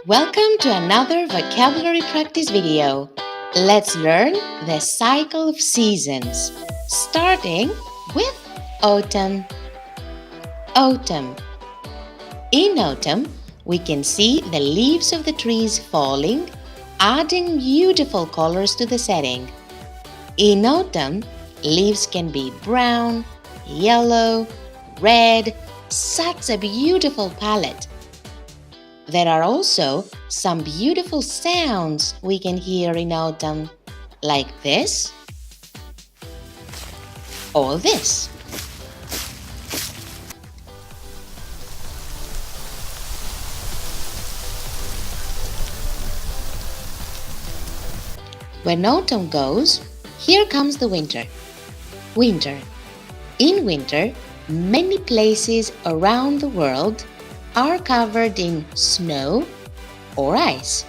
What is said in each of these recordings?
Welcome to another vocabulary practice video. Let's learn the cycle of seasons, starting with autumn. Autumn. In autumn, we can see the leaves of the trees falling, adding beautiful colors to the setting. In autumn, leaves can be brown, yellow, red, such a beautiful palette. There are also some beautiful sounds we can hear in autumn, like this or this. When autumn goes, here comes the winter. Winter. In winter, many places around the world are covered in snow or ice.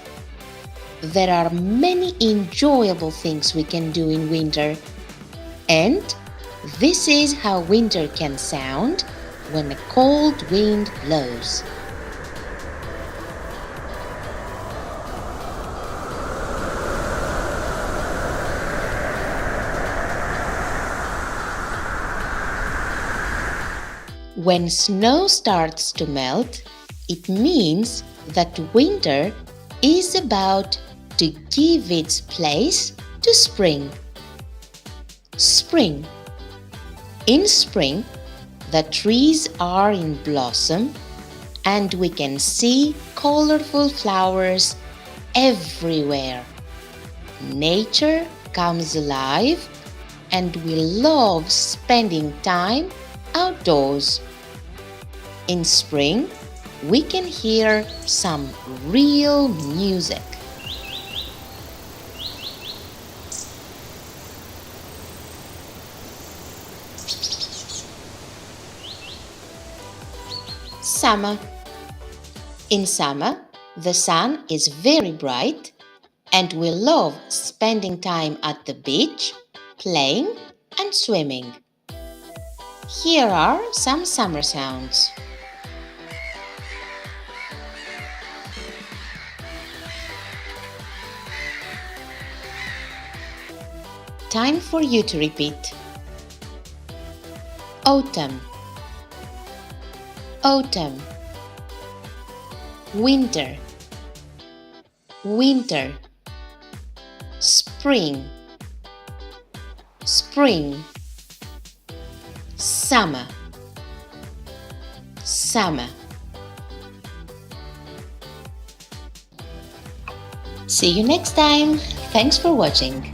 There are many enjoyable things we can do in winter, and this is how winter can sound when a cold wind blows. When snow starts to melt, it means that winter is about to give its place to spring. Spring. In spring, the trees are in blossom and we can see colorful flowers everywhere. Nature comes alive and we love spending time outdoors. In spring, we can hear some real music. Summer. In summer, the sun is very bright and we love spending time at the beach, playing and swimming. Here are some summer sounds. Time for you to repeat. Autumn. Autumn. Winter. Winter. Spring. Spring. Summer. Summer. See you next time. Thanks for watching.